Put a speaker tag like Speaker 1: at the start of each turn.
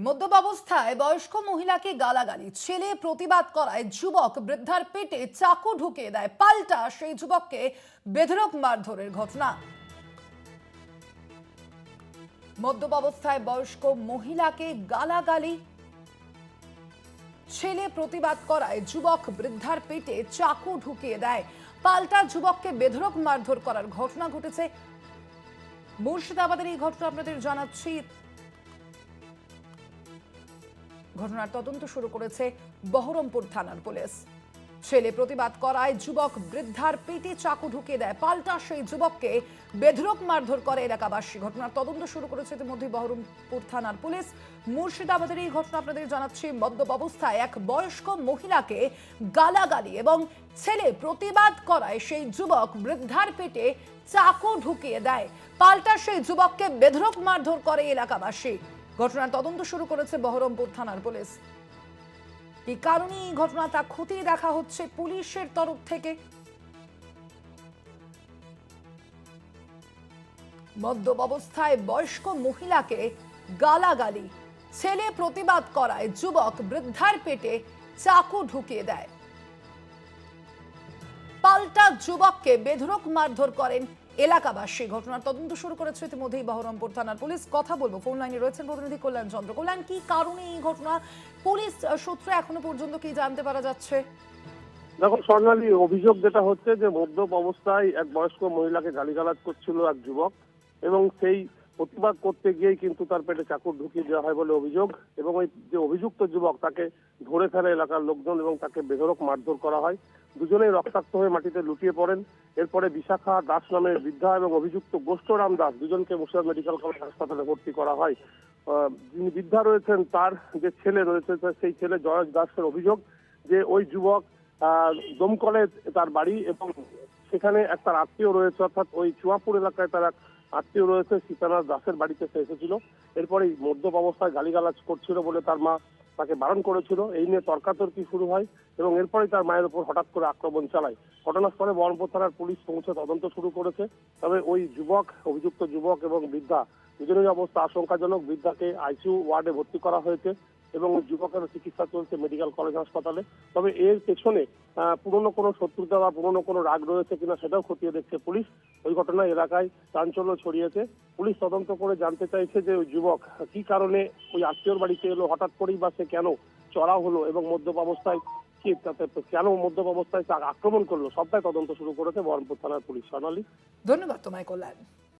Speaker 1: মদ্যপ অবস্থায় বয়স্ক মহিলাকে গালাগালি, ছেলে প্রতিবাদ করায় যুবক বৃদ্ধার পেটে চাকু ঢুকিয়ে দেয়, পাল্টা সেই যুবককে বেধড়ক মারধরের ঘটনা। মদ্যপ অবস্থায় বয়স্ক মহিলাকে গালাগালি, ছেলে প্রতিবাদ করায় যুবক বৃদ্ধার পেটে চাকু ঢুকিয়ে দেয়, পাল্টা যুবককে বেধড়ক মারধর করার ঘটনা ঘটেছে মুর্শিদাবাদের। এই ঘটনা আপনাদের জানাচ্ছি। ঘটনার তদন্ত শুরু করেছে বহরমপুর থানার পুলিশ। ছেলে প্রতিবাদ করায় যুবক বৃদ্ধার পেটে চাকু ঢুকিয়ে দেয়, পাল্টা সেই যুবককে বেধড়ক মারধর করে এলাকাবাসী। ঘটনার তদন্ত শুরু করেছে ইতিমধ্যে বহরমপুর থানার পুলিশ। মুর্শিদাবাদের এই ঘটনা আপনাদের জানাচ্ছি। মদ্যপ অবস্থায় এক বয়স্ক মহিলাকে গালাগালি এবং ছেলে প্রতিবাদ করায় সেই যুবক বৃদ্ধার পেটে চাকু ঢুকিয়ে দেয়, পাল্টা সেই যুবককে বেধড়ক মারধর করে এলাকাবাসী। ঘটনার তদন্ত শুরু করেছে বহরমপুর থানার পুলিশ। কি কারণে এই ঘটনা তা খতিয়ে দেখা হচ্ছে পুলিশের তরফ থেকে। মদ্যপ অবস্থায় বয়স্ক মহিলাকে গালাগালি, ছেলে প্রতিবাদ করায় যুবক বৃদ্ধার পেটে চাকু ঢুকিয়ে দেয়, পাল্টা যুবককে বেধড়ক মারধর করেন এলাকাবাসী। ঘটনার তদন্ত শুরু করেছে ইতিমধ্যেই বহরমপুর থানার পুলিশ। কথা বলবো, ফোন লাইনে রয়েছেন প্রতিনিধি কল্যাণ চন্দ্র। কল্যাণ, কি কারণে এই ঘটনা, পুলিশ সূত্রে এখনো পর্যন্ত কি জানতে পারা যাচ্ছে?
Speaker 2: দেখো স্বর্ণালী, অভিযোগ যেটা হচ্ছে যে মদ্যপ অবস্থায় এক বয়স্ক মহিলাকে গালিগালাজ করছিল এক যুবক, এবং সেই প্রতিবাদ করতে গিয়েই কিন্তু তার পেটে চাকু ঢুকিয়ে দেওয়া হয় বলে অভিযোগ। এবং ওই যে অভিযুক্ত যুবক তাকে ধরে ফেলে এলাকার লোকজন এবং তাকে বেধড়ক মারধর করা হয়। দুজনেই রক্তাক্ত হয়ে মাটিতে লুটিয়ে পড়েন। এরপরে বিশাখা দাস নামের বৃদ্ধা এবং অভিযুক্ত গোষ্ঠরাম দাস দুজনকে মুর্শিদাবাদ মেডিকেল কলেজ হাসপাতালে ভর্তি করা হয়। যিনি বৃদ্ধা রয়েছেন তার যে ছেলে রয়েছে সেই ছেলে জয়েশ দাসের অভিযোগ যে ওই যুবক দমকলে তার বাড়ি এবং সেখানে একটা আত্মীয় রয়েছে, অর্থাৎ ওই চুয়াপুর এলাকায় তার এক আত্মীয় রয়েছে সীতানাথ দাসের বাড়িতে সে এসেছিল। এরপরেই মদ্যপ অবস্থায় গালিগালাজ করছিল বলে তার মা তাকে বারণ করেছিল। এই নিয়ে তর্কাতর্কি শুরু হয় এবং এরপরেই তার মায়ের উপর হঠাৎ করে আক্রমণ চালায়। ঘটনাস্থলে বহরমপুর থানার পুলিশ পৌঁছে তদন্ত শুরু করেছে। তবে ওই যুবক, অভিযুক্ত যুবক এবং বৃদ্ধা দুজনের অবস্থা আশঙ্কাজনক। বৃদ্ধাকে আইসিইউ ওয়ার্ডে ভর্তি করা হয়েছে এবং যুবকের চিকিৎসা চলছে মেডিকেল কলেজ হাসপাতালে। তবে এর পেছনে পুরনো কোনো শত্রুতা বা পুরনো কোনো রাগ রয়েছে কিনা সেটাও খতিয়ে দেখছে পুলিশ। ওই ঘটনায় এলাকায় চাঞ্চল্য ছড়িয়েছে। পুলিশ তদন্ত করে জানতে চাইছে যে ওই যুবক কি কারণে ওই আত্মীয়র বাড়িতে এলো হঠাৎ করেই, বা সে কেন চড়াও হলো এবং মদ্যপ অবস্থায় কি তাতে কেন মদ্যপ অবস্থায় তাকে আক্রমণ করলো, সবটাই তদন্ত শুরু করেছে বহরমপুর থানার পুলিশ। সোনালী,
Speaker 1: ধন্যবাদ তোমায় কল্যাণ।